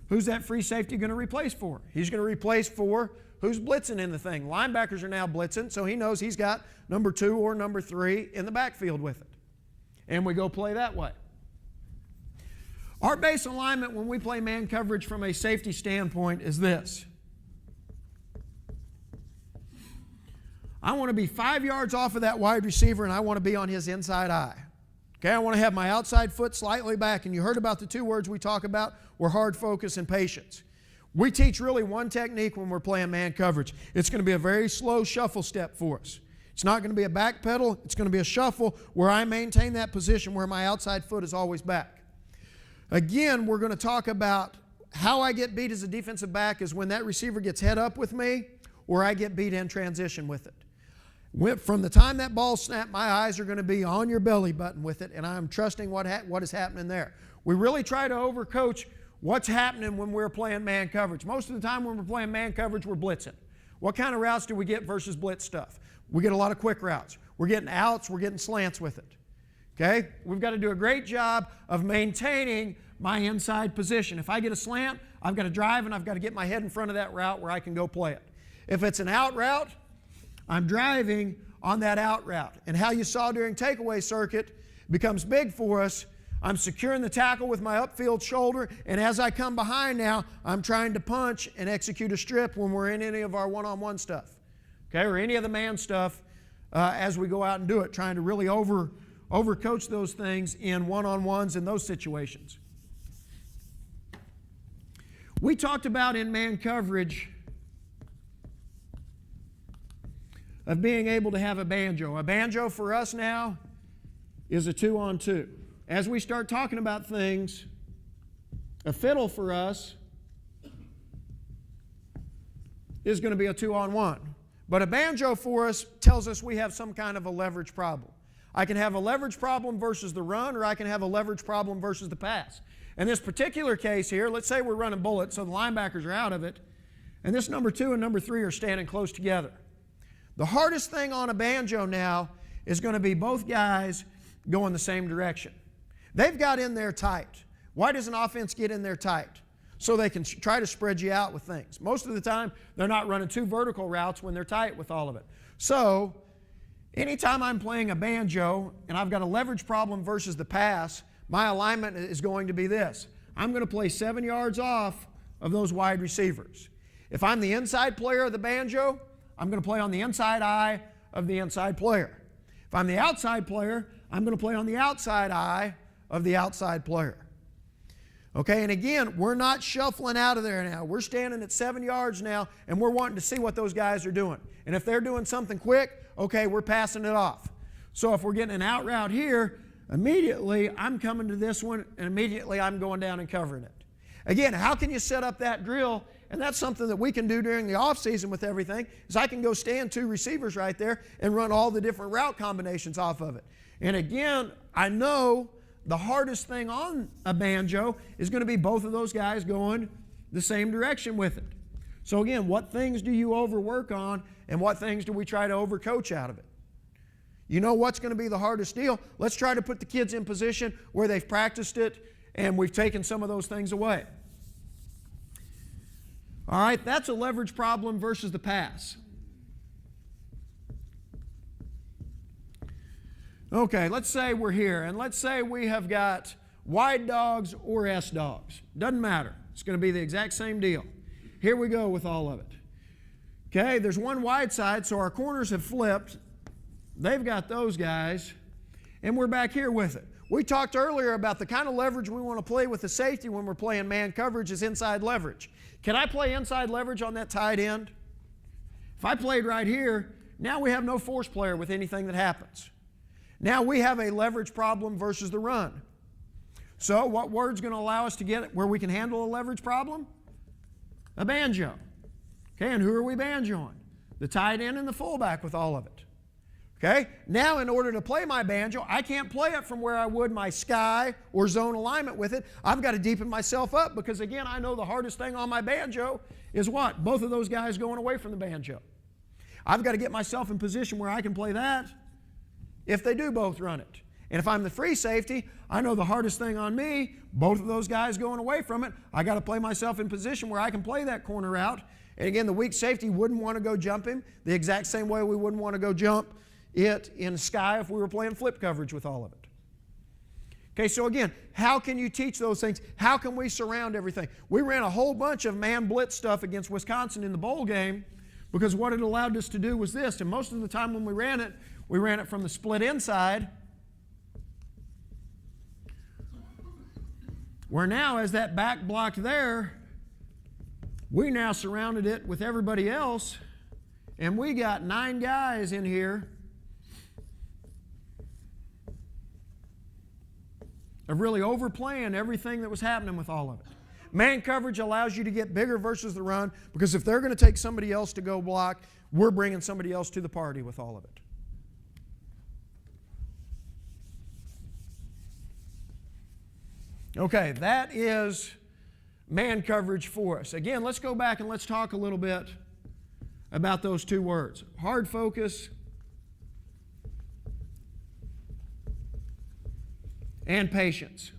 Speaker 1: who's that free safety going to replace for? He's going to replace for who's blitzing in the thing. Linebackers are now blitzing, so he knows he's got number 2 or number 3 in the backfield with it. And we go play that way. Our base alignment when we play man coverage from a safety standpoint is this. I want to be 5 yards off of that wide receiver, and I want to be on his inside eye. Okay, I want to have my outside foot slightly back, and you heard about the 2 words we talk about were hard focus and patience. We teach really one technique when we're playing man coverage. It's going to be a very slow shuffle step for us. It's not going to be a back pedal. It's going to be a shuffle where I maintain that position where my outside foot is always back. Again, we're going to talk about how I get beat as a defensive back is when that receiver gets head up with me or I get beat in transition with it. From the time that ball snapped, my eyes are going to be on your belly button with it, and I'm trusting what is happening there. We really try to overcoach what's happening when we're playing man coverage. Most of the time when we're playing man coverage, we're blitzing. What kind of routes do we get versus blitz stuff? We get a lot of quick routes. We're getting outs, we're getting slants with it. Okay? We've got to do a great job of maintaining my inside position. If I get a slant, I've got to drive and I've got to get my head in front of that route where I can go play it. If it's an out route, I'm driving on that out route. And how you saw during takeaway circuit becomes big for us. I'm securing the tackle with my upfield shoulder, and as I come behind now, I'm trying to punch and execute a strip when we're in any of our one-on-one stuff. Okay, or any of the man stuff as we go out and do it, trying to really overcoach those things in one-on-ones in those situations. We talked about in man coverage of being able to have a banjo. A banjo for us now is a 2-on-2. As we start talking about things, a fiddle for us is going to be a 2-on-1. But a banjo for us tells us we have some kind of a leverage problem. I can have a leverage problem versus the run, or I can have a leverage problem versus the pass. In this particular case here, let's say we're running bullet, so the linebackers are out of it, and this number 2 and number 3 are standing close together. The hardest thing on a banjo now is going to be both guys going the same direction. They've got in there tight. Why does an offense get in there tight? So they can try to spread you out with things. Most of the time, they're not running 2 vertical routes when they're tight with all of it. So anytime I'm playing a banjo and I've got a leverage problem versus the pass, my alignment is going to be this. I'm going to play 7 yards off of those wide receivers. If I'm the inside player of the banjo, I'm going to play on the inside eye of the inside player. If I'm the outside player, I'm going to play on the outside eye of the outside player. Okay, and again, we're not shuffling out of there now. We're standing at 7 yards now, and we're wanting to see what those guys are doing. And if they're doing something quick, okay, we're passing it off. So if we're getting an out route here, immediately I'm coming to this one, and immediately I'm going down and covering it. Again, how can you set up that drill? And that's something that we can do during the off season with everything, is I can go stand 2 receivers right there and run all the different route combinations off of it. And again, I know the hardest thing on a banjo is going to be both of those guys going the same direction with it. So again, what things do you overwork on, and what things do we try to overcoach out of it? You know what's going to be the hardest deal? Let's try to put the kids in position where they've practiced it and we've taken some of those things away. All right, that's a leverage problem versus the pass. Okay, let's say we're here, and let's say we have got wide dogs or S dogs. Doesn't matter. It's going to be the exact same deal. Here we go with all of it. Okay, there's one wide side, so our corners have flipped. They've got those guys, and we're back here with it. We talked earlier about the kind of leverage we want to play with the safety when we're playing man coverage is inside leverage. Can I play inside leverage on that tight end? If I played right here, now we have no force player with anything that happens. Now we have a leverage problem versus the run. So what word's going to allow us to get it where we can handle a leverage problem? A banjo. Okay, and who are we banjoing? The tight end and the fullback with all of it. Okay, now in order to play my banjo, I can't play it from where I would my sky or zone alignment with it. I've got to deepen myself up because again, I know the hardest thing on my banjo is what? Both of those guys going away from the banjo. I've got to get myself in position where I can play that if they do both run it. And if I'm the free safety, I know the hardest thing on me, both of those guys going away from it, I got to play myself in position where I can play that corner out. And again, the weak safety wouldn't want to go jump him the exact same way we wouldn't want to go jump it in sky if we were playing flip coverage with all of it. Okay, so again, how can you teach those things? How can we surround everything? We ran a whole bunch of man blitz stuff against Wisconsin in the bowl game because what it allowed us to do was this, and most of the time when we ran it from the split inside, where now as that back blocked there, We now surrounded it with everybody else, and we got 9 guys in here of really overplaying everything that was happening with all of it. Man coverage allows you to get bigger versus the run, because if they're going to take somebody else to go block, we're bringing somebody else to the party with all of it. Okay, that is man coverage for us. Again, let's go back and let's talk a little bit about those 2 words. Hard focus and patience.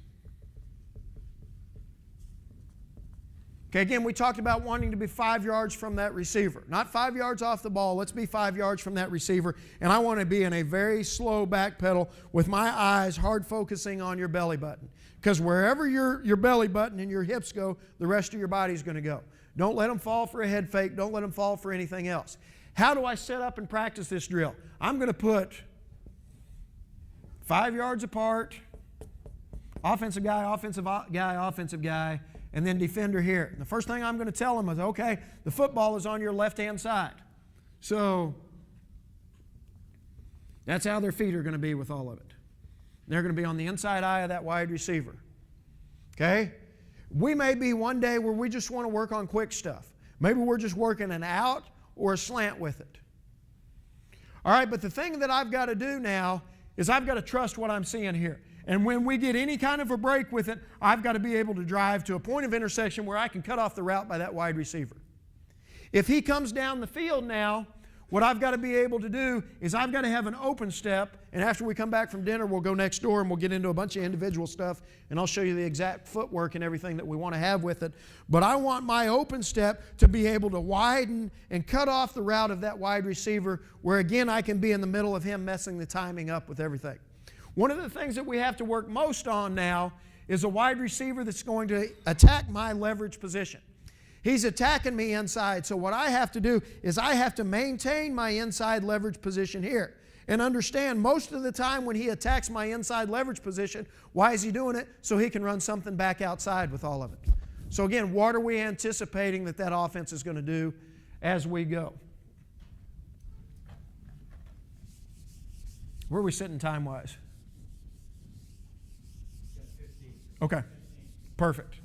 Speaker 1: Okay, again, we talked about wanting to be 5 yards from that receiver. Not 5 yards off the ball. Let's be 5 yards from that receiver. And I want to be in a very slow back pedal with my eyes hard focusing on your belly button. Because wherever your belly button and your hips go, the rest of your body's going to go. Don't let them fall for a head fake. Don't let them fall for anything else. How do I set up and practice this drill? I'm going to put 5 yards apart, offensive guy, offensive guy, and then defender here. And the first thing I'm going to tell them is, okay, the football is on your left-hand side. So that's how their feet are going to be with all of it. They're going to be on the inside eye of that wide receiver. Okay? We may be one day where we just want to work on quick stuff. Maybe we're just working an out or a slant with it. All right, but the thing that I've got to do now is I've got to trust what I'm seeing here. And when we get any kind of a break with it, I've got to be able to drive to a point of intersection where I can cut off the route by that wide receiver. If he comes down the field now, what I've got to be able to do is I've got to have an open step, and after we come back from dinner, we'll go next door and we'll get into a bunch of individual stuff, and I'll show you the exact footwork and everything that we want to have with it. But I want my open step to be able to widen and cut off the route of that wide receiver, where again I can be in the middle of him messing the timing up with everything. One of the things that we have to work most on now is a wide receiver that's going to attack my leverage position. He's attacking me inside, so what I have to do is I have to maintain my inside leverage position here. And understand, most of the time when he attacks my inside leverage position, why is he doing it? So he can run something back outside with all of it. So again, what are we anticipating that offense is going to do as we go? Where are we sitting time-wise? Okay, perfect.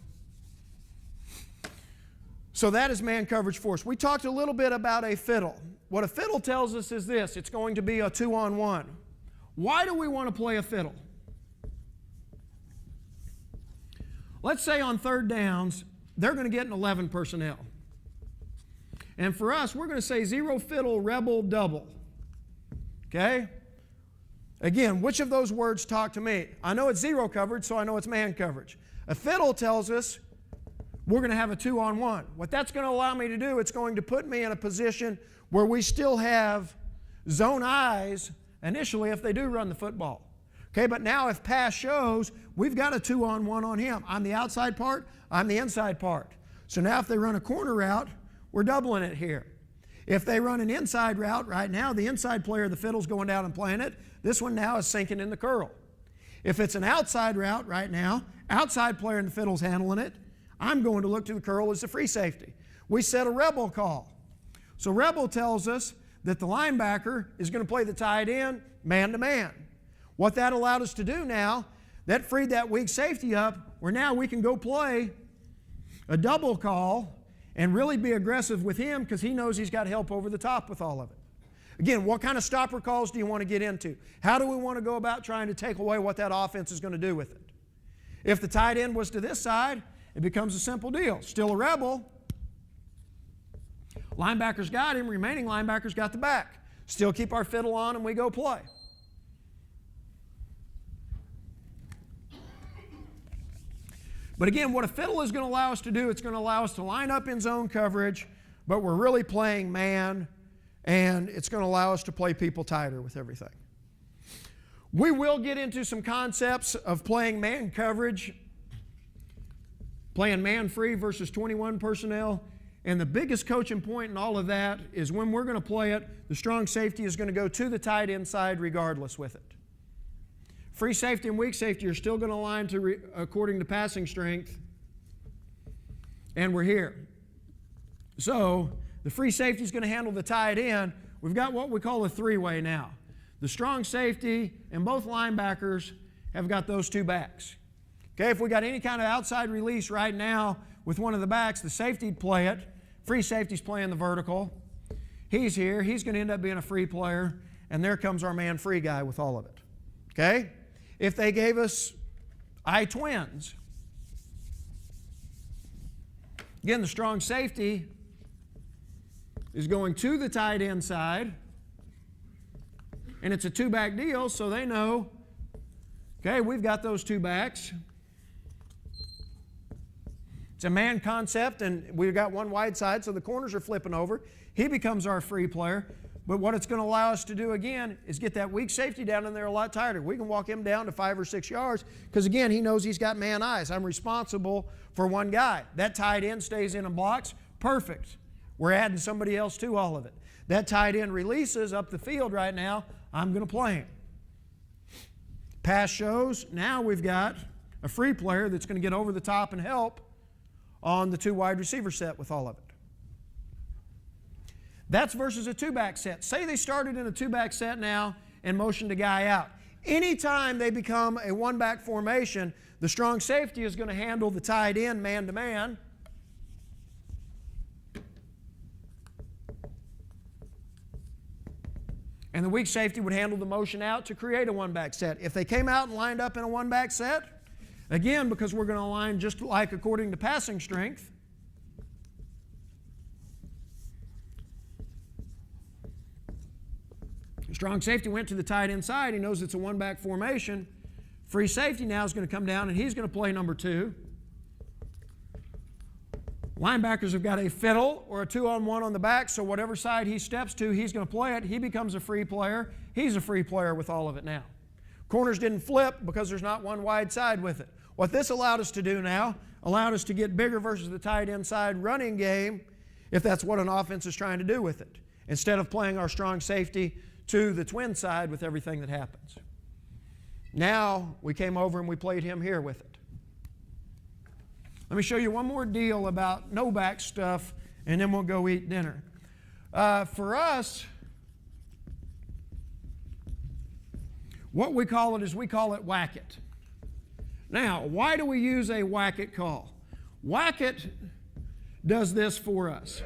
Speaker 1: So that is man coverage for us. We talked a little bit about a fiddle. What a fiddle tells us is this: it's going to be a 2-on-1. Why do we want to play a fiddle? Let's say on third downs, they're going to get an 11 personnel. And for us, we're going to say 0 fiddle, rebel, double. Okay? Again, which of those words talk to me? I know it's 0 coverage, so I know it's man coverage. A fiddle tells us we're going to have a 2-on-1. What that's going to allow me to do, it's going to put me in a position where we still have zone eyes initially if they do run the football. Okay, but now if pass shows, we've got a 2-on-1 on him. I'm the outside part, I'm the inside part. So now if they run a corner route, we're doubling it here. If they run an inside route, right now the inside player of the fiddle's going down and playing it. This one now is sinking in the curl. If it's an outside route right now, outside player in the fiddle's handling it. I'm going to look to the curl as the free safety. We set a rebel call. So rebel tells us that the linebacker is going to play the tight end man to man. What that allowed us to do now, that freed that weak safety up, where now we can go play a double call and really be aggressive with him because he knows he's got help over the top with all of it. Again, what kind of stopper calls do you want to get into? How do we want to go about trying to take away what that offense is going to do with it? If the tight end was to this side, it becomes a simple deal. Still a rebel. Linebacker's got him. Remaining linebackers got the back. Still keep our fiddle on and we go play. But again, what a fiddle is going to allow us to do, it's going to allow us to line up in zone coverage, but we're really playing man, and it's going to allow us to play people tighter with everything. We will get into some concepts of playing man coverage, playing man free versus 21 personnel, and the biggest coaching point in all of that is when we're going to play it, the strong safety is going to go to the tight end side regardless with it. Free safety and weak safety are still going to align according to passing strength, and we're here. So the free safety is going to handle the tight end. We've got what we call a three-way now. The strong safety and both linebackers have got those two backs. Okay, if we got any kind of outside release right now with one of the backs, the safety'd play it. Free safety's playing the vertical. He's here. He's going to end up being a free player. And there comes our man free guy with all of it. Okay? If they gave us I twins, again, the strong safety is going to the tight end side. And it's a two-back deal, so they know, okay, we've got those two backs. It's a man concept, and we've got one wide side, so the corners are flipping over. He becomes our free player. But what it's going to allow us to do, again, is get that weak safety down in there a lot tighter. We can walk him down to 5 or 6 yards because, again, he knows he's got man eyes. I'm responsible for one guy. That tight end stays in and blocks. Perfect. We're adding somebody else to all of it. That tight end releases up the field right now. I'm going to play him. Pass shows. Now we've got a free player that's going to get over the top and help on the two wide receiver set with all of it. That's versus a two-back set. Say they started in a two-back set now and motioned a guy out. Anytime they become a one-back formation, the strong safety is going to handle the tight end man-to-man. And the weak safety would handle the motion out to create a one-back set. If they came out and lined up in a one-back set, again, because we're going to align just like according to passing strength, strong safety went to the tight end side. He knows it's a one-back formation. Free safety now is going to come down, and he's going to play number 2. Linebackers have got a fiddle or a 2-on-1 on the back, so whatever side he steps to, he's going to play it. He becomes a free player. He's a free player with all of it now. Corners didn't flip because there's not one wide side with it. What this allowed us to do now, allowed us to get bigger versus the tight end side running game, if that's what an offense is trying to do with it, instead of playing our strong safety to the twin side with everything that happens. Now we came over and we played him here with it. Let me show you one more deal about no back stuff, and then we'll go eat dinner. For us, what we call it is we call it whack it. Now, why do we use a whack it call? Whack it does this for us.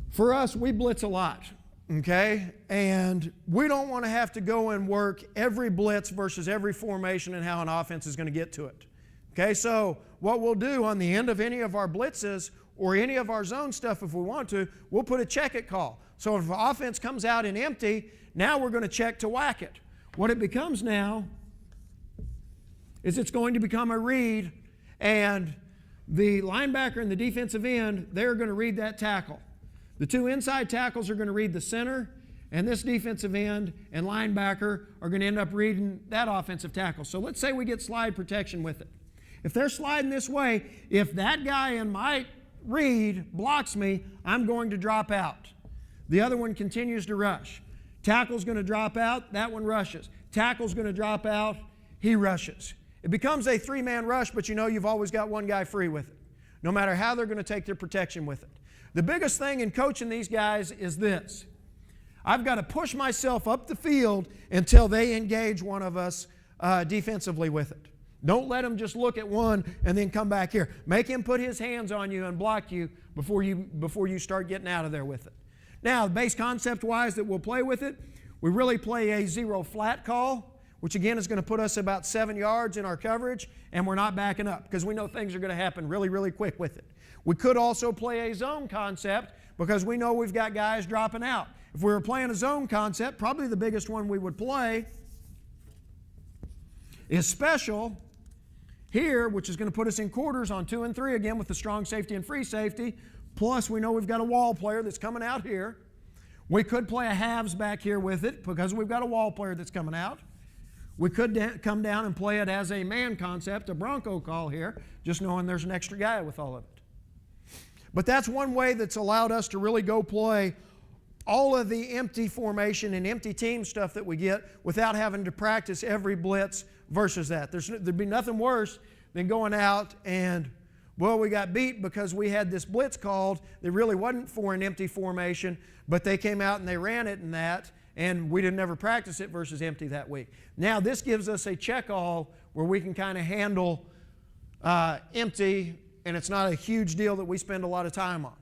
Speaker 1: For us, we blitz a lot, okay? And we don't want to have to go and work every blitz versus every formation and how an offense is going to get to it. Okay, so what we'll do on the end of any of our blitzes or any of our zone stuff, if we want to, we'll put a check it call. So if the offense comes out in empty, now we're going to check to whack it. What it becomes now is it's going to become a read, and the linebacker and the defensive end, they're going to read that tackle. The two inside tackles are going to read the center, and this defensive end and linebacker are going to end up reading that offensive tackle. So let's say we get slide protection with it. If they're sliding this way, if that guy in my read blocks me, I'm going to drop out. The other one continues to rush. Tackle's going to drop out, that one rushes. Tackle's going to drop out, he rushes. It becomes a 3-man rush, but you know you've always got one guy free with it, no matter how they're going to take their protection with it. The biggest thing in coaching these guys is this. I've got to push myself up the field until they engage one of us defensively with it. Don't let him just look at one and then come back here. Make him put his hands on you and block you before you start getting out of there with it. Now, base concept-wise that we'll play with it, we really play a 0 flat call, which again is going to put us about 7 yards in our coverage, and we're not backing up because we know things are going to happen really, really quick with it. We could also play a zone concept because we know we've got guys dropping out. If we were playing a zone concept, probably the biggest one we would play is special here, which is going to put us in quarters on 2 and 3 again with the strong safety and free safety. Plus, we know we've got a wall player that's coming out here. We could play a halves back here with it because we've got a wall player that's coming out. We could come down and play it as a man concept, a Bronco call here, just knowing there's an extra guy with all of it. But that's one way that's allowed us to really go play all of the empty formation and empty team stuff that we get without having to practice every blitz versus that. There'd be nothing worse than going out and, well, we got beat because we had this blitz called that really wasn't for an empty formation, but they came out and they ran it in that, and we didn't ever practice it versus empty that week. Now this gives us a check-all where we can kind of handle empty, and it's not a huge deal that we spend a lot of time on.